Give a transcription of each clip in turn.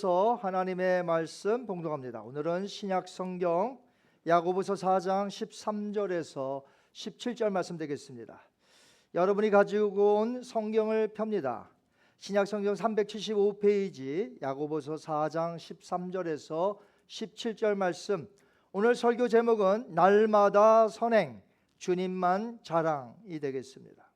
하나님의 말씀 봉독합니다. 오늘은 신약 성경 야고보서 4장 13절에서 17절 말씀 되겠습니다. 여러분이 가지고 온 성경을 펴니다. 신약 성경 375페이지 야고보서 4장 13절에서 17절 말씀. 오늘 설교 제목은 날마다 선행 주님만 자랑이 되겠습니다.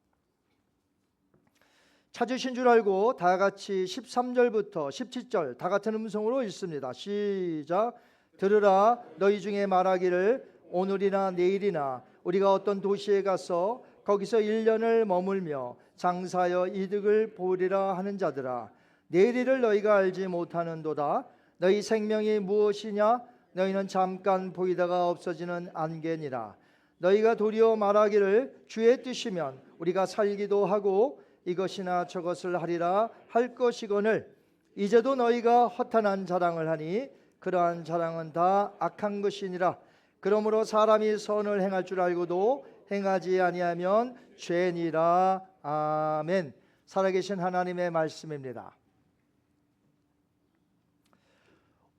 찾으신 줄 알고 다 같이 13절부터 17절 다 같은 음성으로 읽습니다. 시작. 들으라, 너희 중에 말하기를 오늘이나 내일이나 우리가 어떤 도시에 가서 거기서 1년을 머물며 장사하여 이득을 보리라 하는 자들아, 내일을 너희가 알지 못하는도다. 너희 생명이 무엇이냐? 너희는 잠깐 보이다가 없어지는 안개니라. 너희가 도리어 말하기를 주의 뜻이면 우리가 살기도 하고 이것이나 저것을 하리라 할 것이거늘 이제도 너희가 허탄한 자랑을 하니 그러한 자랑은 다 악한 것이니라. 그러므로 사람이 선을 행할 줄 알고도 행하지 아니하면 죄니라. 아멘. 살아계신 하나님의 말씀입니다.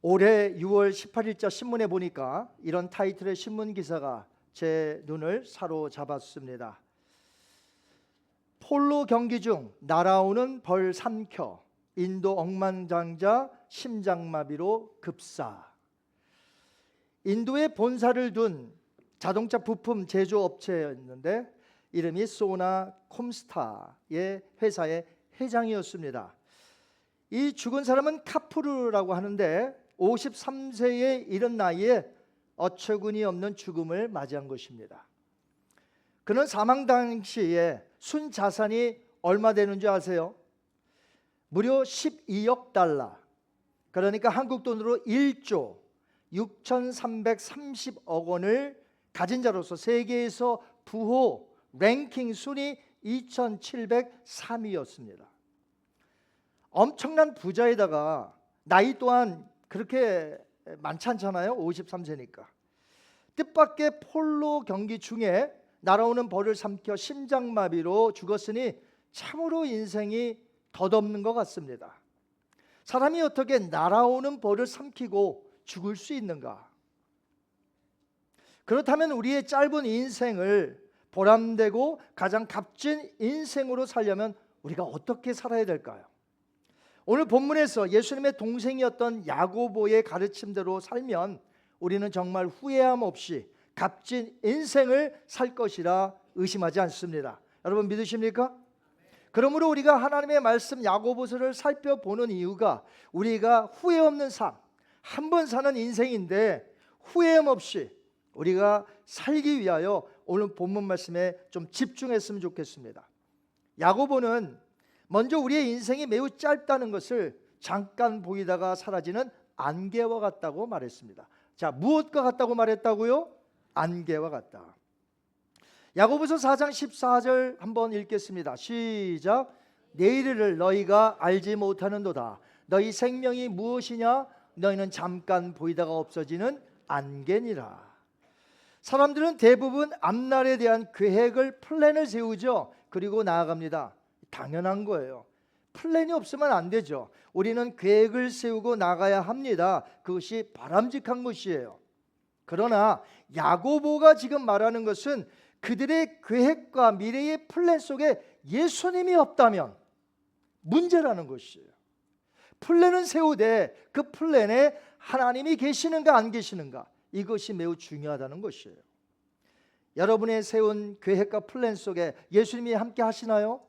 올해 6월 18일자 신문에 보니까 이런 타이틀의 신문 기사가 제 눈을 사로잡았습니다. 폴로 경기 중 날아오는 벌 삼켜 인도 억만장자 심장마비로 급사. 인도에 본사를 둔 자동차 부품 제조업체였는데 이름이 소나 콤스타의 회사의 회장이었습니다. 이 죽은 사람은 카푸르라고 하는데 53세에 이른 나이에 어처구니 없는 죽음을 맞이한 것입니다. 그는 사망 당시에 순 자산이 얼마 되는 줄 아세요? 무려 12억 달러, 그러니까 한국 돈으로 1조 6,330억 원을 가진 자로서 세계에서 부호 랭킹 순위 2,703위였습니다. 엄청난 부자에다가 나이 또한 그렇게 많지 않잖아요. 53세니까. 뜻밖의 폴로 경기 중에 날아오는 벌을 삼켜 심장마비로 죽었으니 참으로 인생이 덧없는 것 같습니다. 사람이 어떻게 날아오는 벌을 삼키고 죽을 수 있는가? 그렇다면 우리의 짧은 인생을 보람되고 가장 값진 인생으로 살려면 우리가 어떻게 살아야 될까요? 오늘 본문에서 예수님의 동생이었던 야고보의 가르침대로 살면 우리는 정말 후회함 없이 값진 인생을 살 것이라 의심하지 않습니다. 여러분 믿으십니까? 그러므로 우리가 하나님의 말씀 야고보서를 살펴보는 이유가 우리가 후회 없는 삶, 한 번 사는 인생인데 후회함 없이 우리가 살기 위하여 오늘 본문 말씀에 좀 집중했으면 좋겠습니다. 야고보는 먼저 우리의 인생이 매우 짧다는 것을 잠깐 보이다가 사라지는 안개와 같다고 말했습니다. 자, 무엇과 같다고 말했다고요? 안개와 같다. 야고보서 4장 14절 한번 읽겠습니다. 시작. 내일을 너희가 알지 못하는도다. 너희 생명이 무엇이냐? 너희는 잠깐 보이다가 없어지는 안개니라. 사람들은 대부분 앞날에 대한 계획을 플랜을 세우죠. 그리고 나아갑니다. 당연한 거예요. 플랜이 없으면 안 되죠. 우리는 계획을 세우고 나가야 합니다. 그것이 바람직한 것이에요. 그러나 야고보가 지금 말하는 것은 그들의 계획과 미래의 플랜 속에 예수님이 없다면 문제라는 것이에요. 플랜은 세우되 그 플랜에 하나님이 계시는가 안 계시는가, 이것이 매우 중요하다는 것이에요. 여러분의 세운 계획과 플랜 속에 예수님이 함께 하시나요?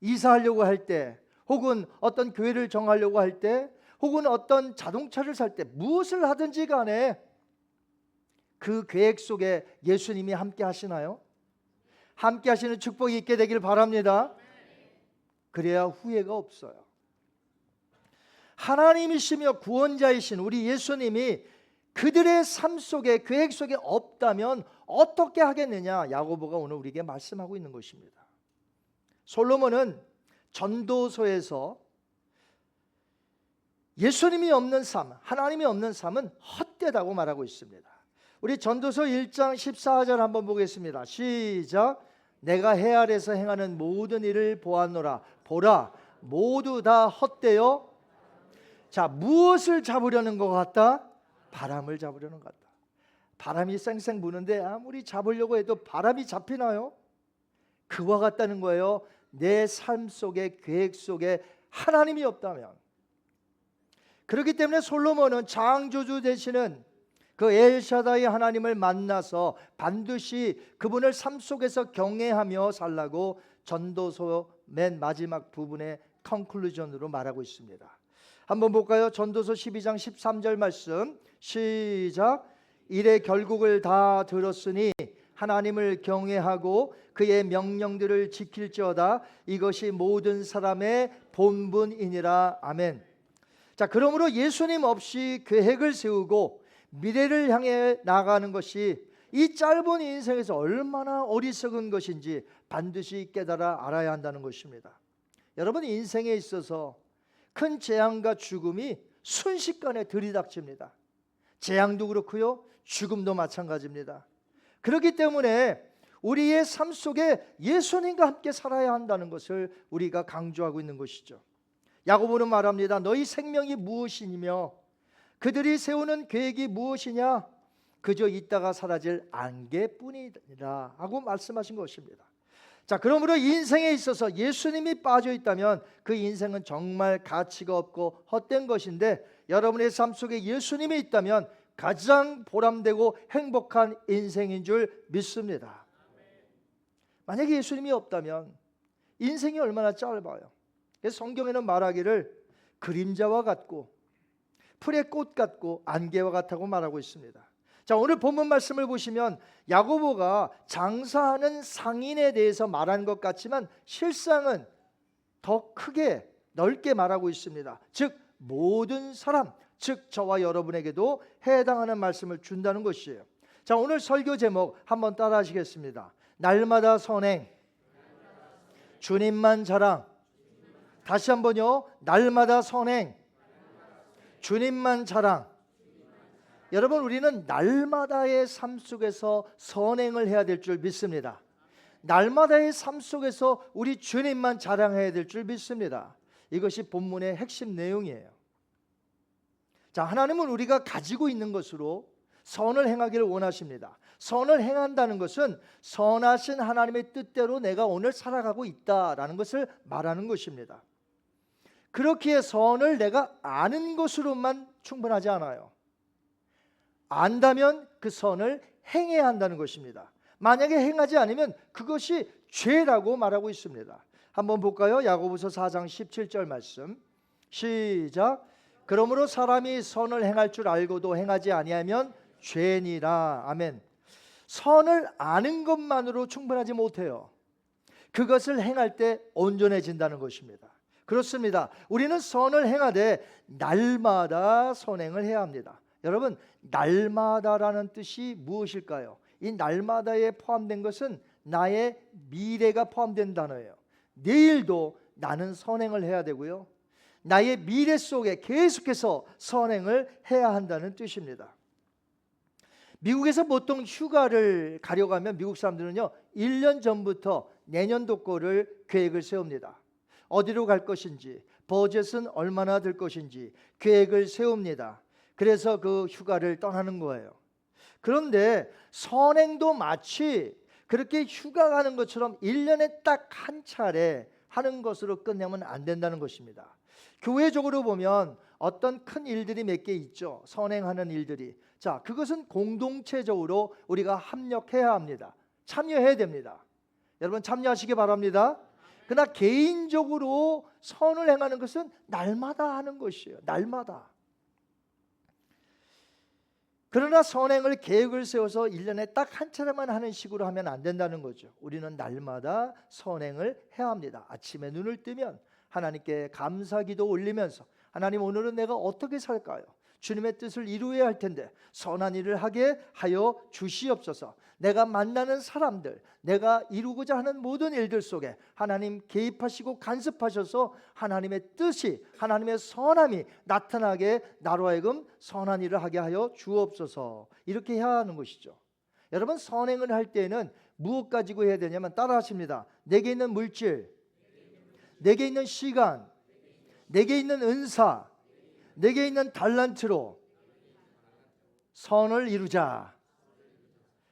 이사하려고 할 때, 혹은 어떤 교회를 정하려고 할 때, 혹은 어떤 자동차를 살 때, 무엇을 하든지 간에 그 계획 속에 예수님이 함께 하시나요? 함께 하시는 축복이 있게 되길 바랍니다. 그래야 후회가 없어요. 하나님이시며 구원자이신 우리 예수님이 그들의 삶 속에, 계획 속에 없다면 어떻게 하겠느냐? 야고보가 오늘 우리에게 말씀하고 있는 것입니다. 솔로몬은 전도서에서 예수님이 없는 삶, 하나님이 없는 삶은 헛되다고 말하고 있습니다. 우리 전도서 1장 14절 한번 보겠습니다. 시작. 내가 해 아래서 행하는 모든 일을 보았노라. 보라, 모두 다 헛되어 자, 무엇을 잡으려는 것 같다? 바람을 잡으려는 것 같다. 바람이 쌩쌩 부는데 아무리 잡으려고 해도 바람이 잡히나요? 그와 같다는 거예요. 내 삶 속에, 계획 속에 하나님이 없다면. 그렇기 때문에 솔로몬은 창조주 되시는 그 엘샤다이 하나님을 만나서 반드시 그분을 삶 속에서 경외하며 살라고 전도서 맨 마지막 부분의 컨클루전으로 말하고 있습니다. 한번 볼까요? 전도서 12장 13절 말씀 시작. 이래 결국을 다 들었으니 하나님을 경외하고 그의 명령들을 지킬지어다. 이것이 모든 사람의 본분이니라. 아멘. 자, 그러므로 예수님 없이 계획을 세우고 미래를 향해 나가는 것이 이 짧은 인생에서 얼마나 어리석은 것인지 반드시 깨달아 알아야 한다는 것입니다. 여러분, 인생에 있어서 큰 재앙과 죽음이 순식간에 들이닥칩니다. 재앙도 그렇고요, 죽음도 마찬가지입니다. 그렇기 때문에 우리의 삶 속에 예수님과 함께 살아야 한다는 것을 우리가 강조하고 있는 것이죠. 야고보는 말합니다. 너희 생명이 무엇이며 그들이 세우는 계획이 무엇이냐? 그저 있다가 사라질 안개뿐이라 하고 말씀하신 것입니다. 자, 그러므로 인생에 있어서 예수님이 빠져 있다면 그 인생은 정말 가치가 없고 헛된 것인데, 여러분의 삶 속에 예수님이 있다면 가장 보람되고 행복한 인생인 줄 믿습니다. 만약에 예수님이 없다면 인생이 얼마나 짧아요. 그래서 성경에는 말하기를 그림자와 같고 풀의 꽃 같고 안개와 같다고 말하고 있습니다. 자, 오늘 본문 말씀을 보시면 야고보가 장사하는 상인에 대해서 말한 것 같지만 실상은 더 크게 넓게 말하고 있습니다. 즉 모든 사람, 즉 저와 여러분에게도 해당하는 말씀을 준다는 것이에요. 자, 오늘 설교 제목 한번 따라 하시겠습니다. 날마다 선행, 주님만 자랑. 다시 한번요. 날마다 선행, 주님만 자랑. 여러분, 우리는 날마다의 삶 속에서 선행을 해야 될 줄 믿습니다. 날마다의 삶 속에서 우리 주님만 자랑해야 될 줄 믿습니다. 이것이 본문의 핵심 내용이에요. 자, 하나님은 우리가 가지고 있는 것으로 선을 행하기를 원하십니다. 선을 행한다는 것은 선하신 하나님의 뜻대로 내가 오늘 살아가고 있다라는 것을 말하는 것입니다. 그렇기에 선을 내가 아는 것으로만 충분하지 않아요. 안다면 그 선을 행해야 한다는 것입니다. 만약에 행하지 않으면 그것이 죄라고 말하고 있습니다. 한번 볼까요? 야고보서 4장 17절 말씀 시작. 그러므로 사람이 선을 행할 줄 알고도 행하지 아니하면 죄니라. 아멘. 선을 아는 것만으로 충분하지 못해요. 그것을 행할 때 온전해진다는 것입니다. 그렇습니다. 우리는 선을 행하되 날마다 선행을 해야 합니다. 여러분, 날마다라는 뜻이 무엇일까요? 이 날마다에 포함된 것은 나의 미래가 포함된 단어예요. 내일도 나는 선행을 해야 되고요, 나의 미래 속에 계속해서 선행을 해야 한다는 뜻입니다. 미국에서 보통 휴가를 가려고 하면 미국 사람들은요 1년 전부터 내년도 거를 계획을 세웁니다. 어디로 갈 것인지, 버젯은 얼마나 들 것인지 계획을 세웁니다. 그래서 그 휴가를 떠나는 거예요. 그런데 선행도 마치 그렇게 휴가 가는 것처럼 1년에 딱 한 차례 하는 것으로 끝내면 안 된다는 것입니다. 교회적으로 보면 어떤 큰 일들이 몇 개 있죠. 선행하는 일들이. 자, 그것은 공동체적으로 우리가 합력해야 합니다. 참여해야 됩니다. 여러분 참여하시기 바랍니다. 그러나 개인적으로 선을 행하는 것은 날마다 하는 것이에요. 날마다. 그러나 선행을 계획을 세워서 1년에 딱 한 차례만 하는 식으로 하면 안 된다는 거죠. 우리는 날마다 선행을 해야 합니다. 아침에 눈을 뜨면 하나님께 감사기도 올리면서 하나님, 오늘은 내가 어떻게 살까요? 주님의 뜻을 이루어야 할 텐데 선한 일을 하게 하여 주시옵소서. 내가 만나는 사람들, 내가 이루고자 하는 모든 일들 속에 하나님 개입하시고 간섭하셔서 하나님의 뜻이, 하나님의 선함이 나타나게 나로 하여금 선한 일을 하게 하여 주옵소서. 이렇게 해야 하는 것이죠. 여러분, 선행을 할 때는 무엇 가지고 해야 되냐면 따라하십니다. 내게 있는 물질, 내게 있는 시간, 내게 있는 은사, 내게 있는 달란트로 선을 이루자.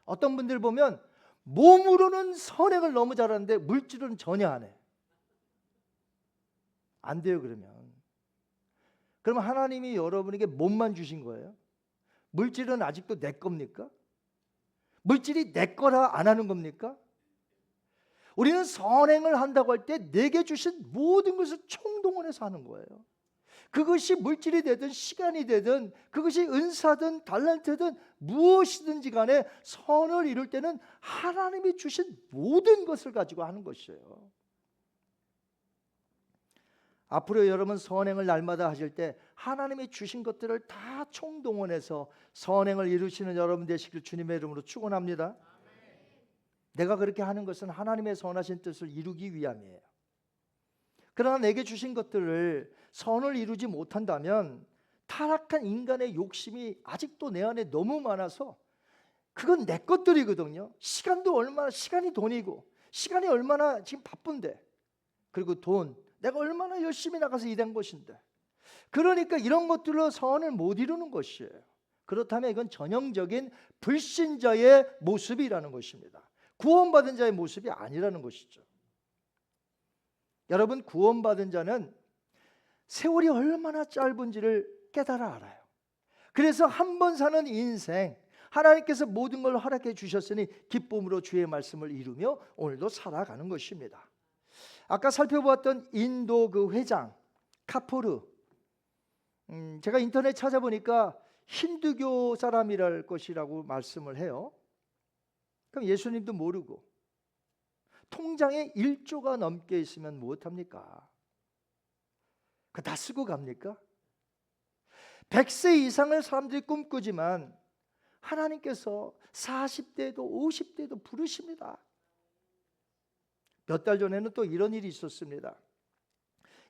어떤 분들 보면 몸으로는 선행을 너무 잘하는데 물질은 전혀 안 해. 안 돼요. 그러면 하나님이 여러분에게 몸만 주신 거예요? 물질은 아직도 내 겁니까? 물질이 내 거라 안 하는 겁니까? 우리는 선행을 한다고 할 때 내게 주신 모든 것을 총동원해서 하는 거예요. 그것이 물질이 되든 시간이 되든 그것이 은사든 달란트든 무엇이든지 간에 선을 이룰 때는 하나님이 주신 모든 것을 가지고 하는 것이에요. 앞으로 여러분 선행을 날마다 하실 때 하나님이 주신 것들을 다 총동원해서 선행을 이루시는 여러분 되시길 주님의 이름으로 축원합니다. 내가 그렇게 하는 것은 하나님의 선하신 뜻을 이루기 위함이에요. 그러나 내게 주신 것들을 선을 이루지 못한다면 타락한 인간의 욕심이 아직도 내 안에 너무 많아서 그건 내 것들이거든요. 시간이 돈이고 시간이 얼마나 지금 바쁜데, 그리고 돈 내가 얼마나 열심히 나가서 일한 것인데, 그러니까 이런 것들로 선을 못 이루는 것이에요. 그렇다면 이건 전형적인 불신자의 모습이라는 것입니다. 구원받은 자의 모습이 아니라는 것이죠. 여러분, 구원받은 자는 세월이 얼마나 짧은지를 깨달아 알아요. 그래서 한 번 사는 인생, 하나님께서 모든 걸 허락해 주셨으니 기쁨으로 주의 말씀을 이루며 오늘도 살아가는 것입니다. 아까 살펴보았던 인도 그 회장 카포르, 제가 인터넷 찾아보니까 힌두교 사람이랄 것이라고 말씀을 해요. 그럼 예수님도 모르고 통장에 1조가 넘게 있으면 무엇합니까? 그거 다 쓰고 갑니까? 100세 이상을 사람들이 꿈꾸지만 하나님께서 40대도 50대도 부르십니다. 몇 달 전에는 또 이런 일이 있었습니다.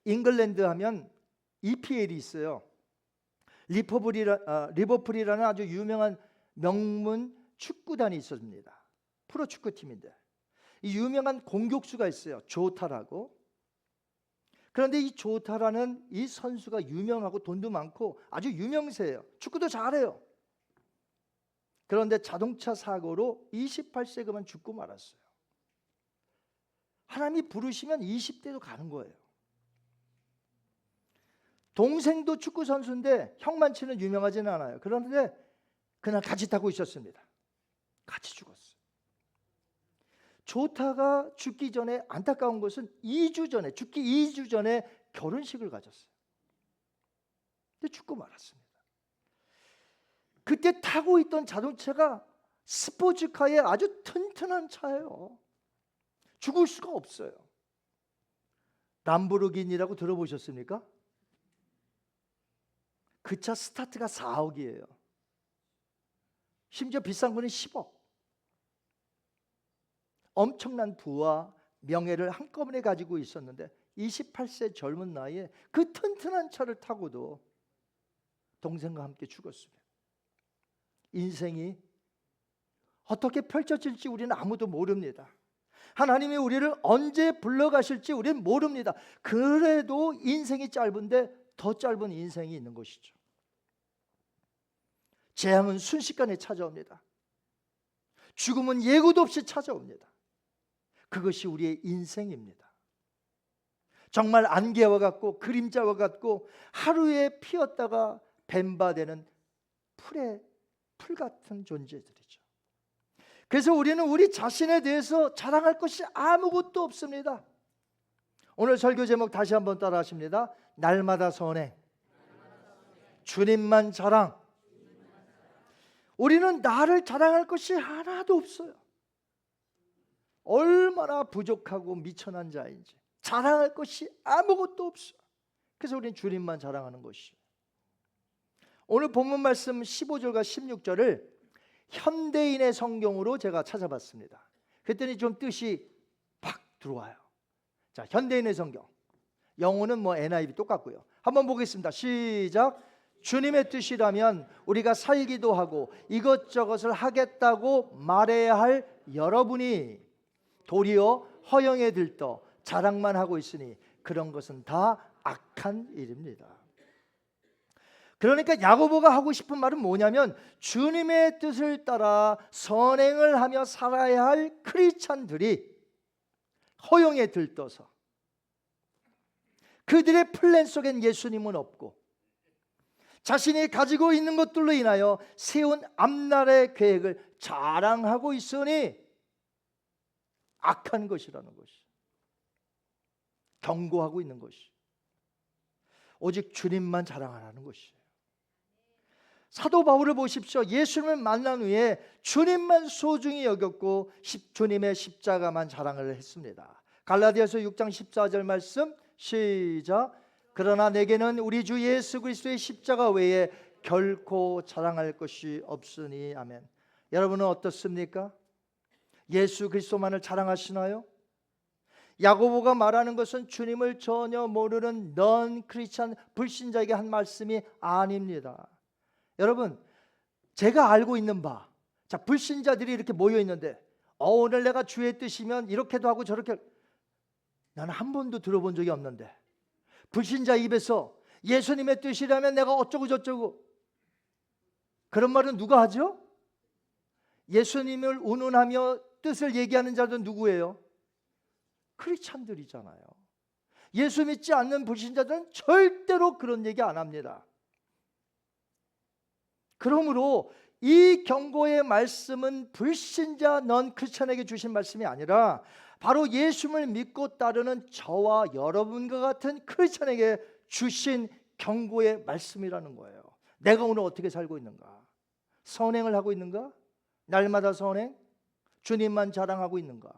잉글랜드 하면 EPL이 있어요. 리버풀이라는 아주 유명한 명문 축구단이 있습니다. 프로축구팀인데 이 유명한 공격수가 있어요. 조타라고. 그런데 이 조타라는 이 선수가 유명하고 돈도 많고 아주 유명세예요. 축구도 잘해요. 그런데 자동차 사고로 28세 그만 죽고 말았어요. 하나님이 부르시면 20대도 가는 거예요. 동생도 축구 선수인데 형만치는 유명하지는 않아요. 그런데 그날 같이 타고 있었습니다. 같이 죽었어요. 조타가 죽기 전에 안타까운 것은 죽기 2주 전에 결혼식을 가졌어요. 근데 죽고 말았습니다. 그때 타고 있던 자동차가 스포츠카의 아주 튼튼한 차예요. 죽을 수가 없어요. 람보르기니라고 들어보셨습니까? 그 차 스타트가 4억이에요. 심지어 비싼 거는 10억. 엄청난 부와 명예를 한꺼번에 가지고 있었는데 28세 젊은 나이에 그 튼튼한 차를 타고도 동생과 함께 죽었습니다. 인생이 어떻게 펼쳐질지 우리는 아무도 모릅니다. 하나님이 우리를 언제 불러가실지 우리는 모릅니다. 그래도 인생이 짧은데 더 짧은 인생이 있는 것이죠. 재앙은 순식간에 찾아옵니다. 죽음은 예고도 없이 찾아옵니다. 그것이 우리의 인생입니다. 정말 안개와 같고 그림자와 같고 하루에 피었다가 뱀바되는 풀 같은 존재들이죠. 그래서 우리는 우리 자신에 대해서 자랑할 것이 아무것도 없습니다. 오늘 설교 제목 다시 한번 따라 하십니다. 날마다 선행, 주님만 자랑. 우리는 나를 자랑할 것이 하나도 없어요. 얼마나 부족하고 미천한 자인지 자랑할 것이 아무것도 없어요. 그래서 우리는 주님만 자랑하는 것이에요. 오늘 본문 말씀 15절과 16절을 현대인의 성경으로 제가 찾아봤습니다. 그랬더니 좀 뜻이 팍 들어와요. 자, 현대인의 성경. 영어는 NIV 똑같고요. 한번 보겠습니다. 시작. 주님의 뜻이라면 우리가 살기도 하고 이것저것을 하겠다고 말해야 할 여러분이 도리어 허영에 들떠 자랑만 하고 있으니 그런 것은 다 악한 일입니다. 그러니까 야고보가 하고 싶은 말은 뭐냐면 주님의 뜻을 따라 선행을 하며 살아야 할 크리스찬들이 허영에 들떠서 그들의 플랜 속엔 예수님은 없고 자신이 가지고 있는 것들로 인하여 세운 앞날의 계획을 자랑하고 있으니 악한 것이라는 것이, 경고하고 있는 것이, 오직 주님만 자랑하라는 것이에요. 사도 바울을 보십시오. 예수님을 만난 후에 주님만 소중히 여겼고 주님의 십자가만 자랑을 했습니다. 갈라디아서 6장 14절 말씀 시작. 그러나 내게는 우리 주 예수 그리스도의 십자가 외에 결코 자랑할 것이 없으니. 아멘. 여러분은 어떻습니까? 예수 그리스도만을 자랑하시나요? 야고보가 말하는 것은 주님을 전혀 모르는 넌 크리스찬 불신자에게 한 말씀이 아닙니다. 여러분, 제가 알고 있는 바, 자, 불신자들이 이렇게 모여 있는데 오늘 내가 주의 뜻이면 이렇게도 하고 저렇게, 나는 한 번도 들어본 적이 없는데 불신자 입에서 예수님의 뜻이라면 내가 어쩌고 저쩌고, 그런 말은 누가 하죠? 예수님을 운운하며 뜻을 얘기하는 자들은 누구예요? 크리스찬들이잖아요. 예수 믿지 않는 불신자들은 절대로 그런 얘기 안 합니다. 그러므로 이 경고의 말씀은 불신자 넌 크리스찬에게 주신 말씀이 아니라 바로 예수님을 믿고 따르는 저와 여러분과 같은 크리스찬에게 주신 경고의 말씀이라는 거예요. 내가 오늘 어떻게 살고 있는가? 선행을 하고 있는가? 날마다 선행? 주님만 자랑하고 있는가?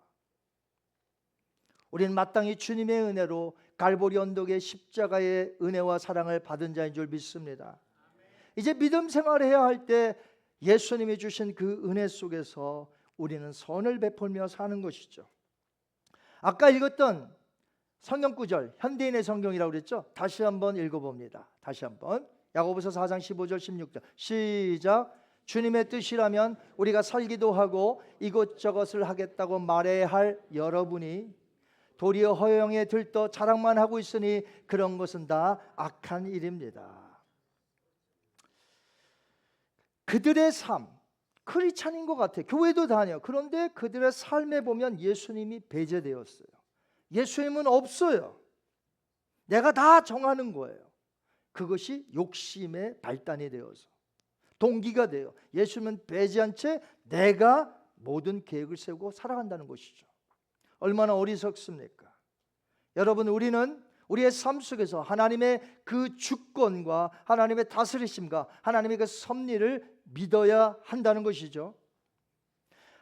우리는 마땅히 주님의 은혜로 갈보리 언덕의 십자가의 은혜와 사랑을 받은 자인 줄 믿습니다. 이제 믿음 생활을 해야 할 때 예수님이 주신 그 은혜 속에서 우리는 선을 베풀며 사는 것이죠. 아까 읽었던 성경 구절, 현대인의 성경이라고 그랬죠? 다시 한번 읽어봅니다. 다시 한번 야고보서 4장 15절 16절 시작. 주님의 뜻이라면 우리가 살기도 하고 이것저것을 하겠다고 말해야 할 여러분이 도리어 허영에 들떠 자랑만 하고 있으니 그런 것은 다 악한 일입니다. 그들의 삶, 크리스찬인 것 같아요. 교회도 다녀. 그런데 그들의 삶에 보면 예수님이 배제되었어요. 예수님은 없어요. 내가 다 정하는 거예요. 그것이 욕심의 발단이 되어서 동기가 돼요. 예수님은 배제한 채 내가 모든 계획을 세우고 살아간다는 것이죠. 얼마나 어리석습니까? 여러분, 우리는 우리의 삶 속에서 하나님의 그 주권과 하나님의 다스리심과 하나님의 그 섭리를 믿어야 한다는 것이죠.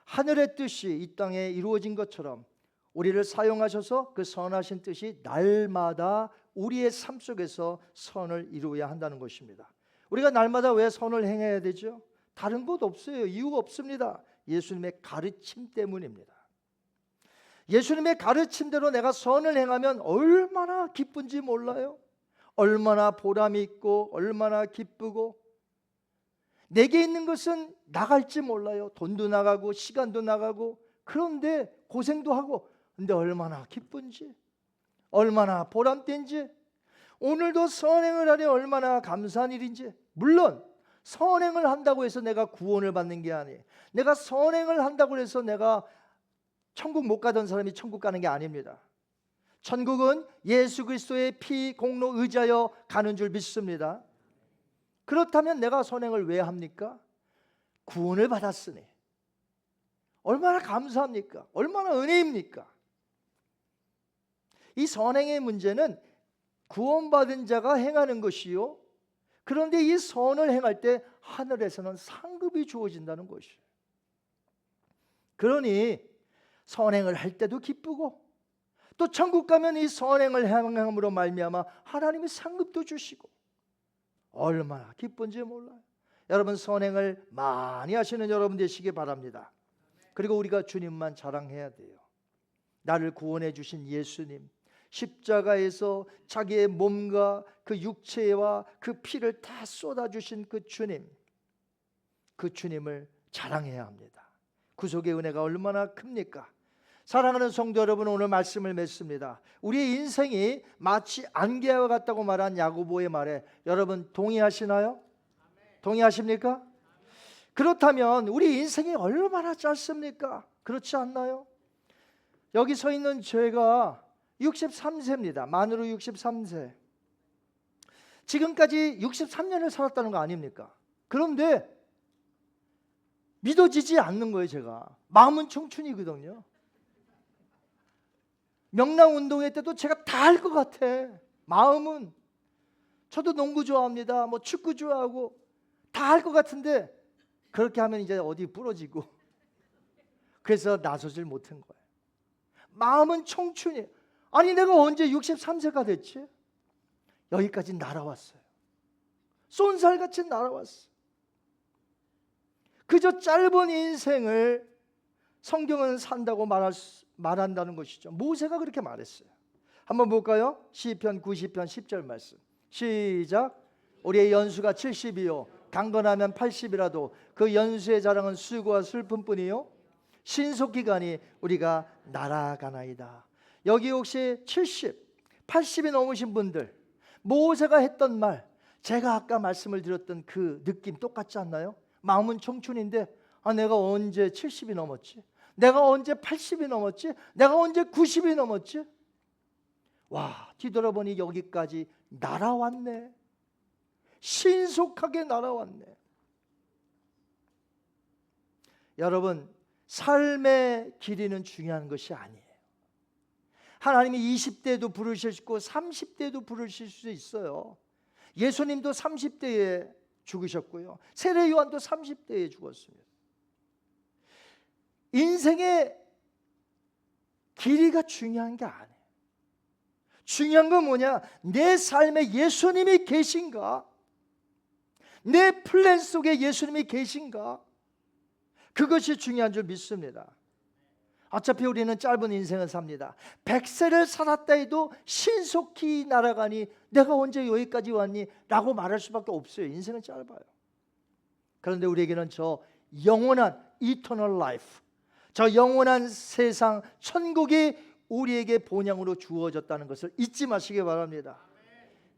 하늘의 뜻이 이 땅에 이루어진 것처럼 우리를 사용하셔서 그 선하신 뜻이 날마다 우리의 삶 속에서 선을 이루어야 한다는 것입니다. 우리가 날마다 왜 선을 행해야 되죠? 다른 것 없어요. 이유가 없습니다. 예수님의 가르침 때문입니다. 예수님의 가르침대로 내가 선을 행하면 얼마나 기쁜지 몰라요? 얼마나 보람이 있고 얼마나 기쁘고, 내게 있는 것은 나갈지 몰라요. 돈도 나가고 시간도 나가고, 그런데 고생도 하고, 근데 얼마나 기쁜지, 얼마나 보람된지, 오늘도 선행을 하니 얼마나 감사한 일인지. 물론 선행을 한다고 해서 내가 구원을 받는 게 아니에요. 내가 선행을 한다고 해서 내가 천국 못 가던 사람이 천국 가는 게 아닙니다. 천국은 예수 그리스도의 피 공로 의지하여 가는 줄 믿습니다. 그렇다면 내가 선행을 왜 합니까? 구원을 받았으니 얼마나 감사합니까? 얼마나 은혜입니까? 이 선행의 문제는 구원받은 자가 행하는 것이요, 그런데 이 선을 행할 때 하늘에서는 상급이 주어진다는 것이에요. 그러니 선행을 할 때도 기쁘고, 또 천국 가면 이 선행을 행함으로 말미암아 하나님이 상급도 주시고, 얼마나 기쁜지 몰라요. 여러분, 선행을 많이 하시는 여러분 되시기 바랍니다. 그리고 우리가 주님만 자랑해야 돼요. 나를 구원해 주신 예수님, 십자가에서 자기의 몸과 그 육체와 그 피를 다 쏟아주신 그 주님, 그 주님을 자랑해야 합니다. 구속의 은혜가 얼마나 큽니까? 사랑하는 성도 여러분, 오늘 말씀을 맺습니다. 우리의 인생이 마치 안개와 같다고 말한 야고보의 말에 여러분 동의하시나요? 동의하십니까? 그렇다면 우리 인생이 얼마나 짧습니까? 그렇지 않나요? 여기 서 있는 제가 63세입니다. 만으로 63세. 지금까지 63년을 살았다는 거 아닙니까? 그런데 믿어지지 않는 거예요. 제가 마음은 청춘이거든요. 명랑운동회 때도 제가 다 할 것 같아. 마음은 저도 농구 좋아합니다. 뭐 축구 좋아하고 다 할 것 같은데 그렇게 하면 이제 어디 부러지고 그래서 나서질 못한 거예요. 마음은 청춘이에요. 아니 내가 언제 63세가 됐지? 여기까지 날아왔어요. 쏜살같이 날아왔어요. 그저 짧은 인생을 성경은 산다고 말한다는 것이죠. 모세가 그렇게 말했어요. 한번 볼까요? 시편 90편 10절 말씀. 시작. 우리의 연수가 70이요 강건하면 80이라도 그 연수의 자랑은 수고와 슬픔뿐이요 신속기간이 우리가 날아가나이다. 여기 혹시 70, 80이 넘으신 분들, 모세가 했던 말, 제가 아까 말씀을 드렸던 그 느낌 똑같지 않나요? 마음은 청춘인데 내가 언제 70이 넘었지? 내가 언제 80이 넘었지? 내가 언제 90이 넘었지? 와, 뒤돌아보니 여기까지 날아왔네. 신속하게 날아왔네. 여러분, 삶의 길이는 중요한 것이 아니에요. 하나님이 20대에도 부르시고 30대에도 부르실 수 있어요. 예수님도 30대에 죽으셨고요. 세례 요한도 30대에 죽었습니다. 인생의 길이가 중요한 게 아니에요. 중요한 건 뭐냐? 내 삶에 예수님이 계신가? 내 플랜 속에 예수님이 계신가? 그것이 중요한 줄 믿습니다. 어차피 우리는 짧은 인생을 삽니다. 100세를 살았다 해도 신속히 날아가니 내가 언제 여기까지 왔니? 라고 말할 수밖에 없어요. 인생은 짧아요. 그런데 우리에게는 저 영원한 eternal life, 저 영원한 세상 천국이 우리에게 본향으로 주어졌다는 것을 잊지 마시기 바랍니다.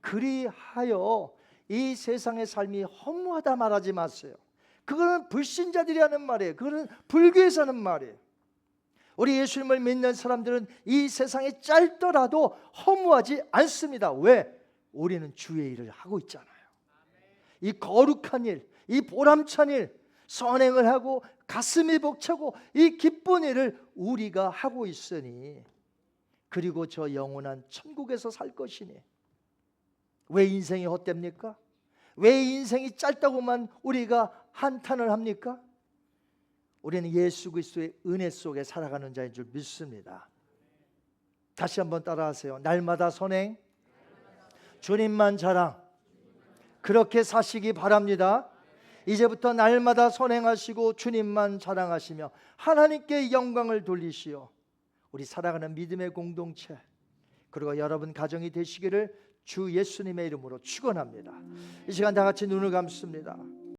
그리하여 이 세상의 삶이 허무하다 말하지 마세요. 그거는 불신자들이 하는 말이에요. 그거는 불교에서 하는 말이에요. 우리 예수님을 믿는 사람들은 이 세상이 짧더라도 허무하지 않습니다. 왜? 우리는 주의 일을 하고 있잖아요. 이 거룩한 일, 이 보람찬 일, 선행을 하고 가슴이 벅차고 이 기쁜 일을 우리가 하고 있으니, 그리고 저 영원한 천국에서 살 것이니 왜 인생이 헛됩니까? 왜 인생이 짧다고만 우리가 한탄을 합니까? 우리는 예수 그리스도의 은혜 속에 살아가는 자인 줄 믿습니다. 다시 한번 따라하세요. 날마다 선행, 주님만 자랑. 그렇게 사시기 바랍니다. 이제부터 날마다 선행하시고 주님만 자랑하시며 하나님께 영광을 돌리시오. 우리 살아가는 믿음의 공동체, 그리고 여러분 가정이 되시기를 주 예수님의 이름으로 축원합니다. 이 시간 다 같이 눈을 감습니다.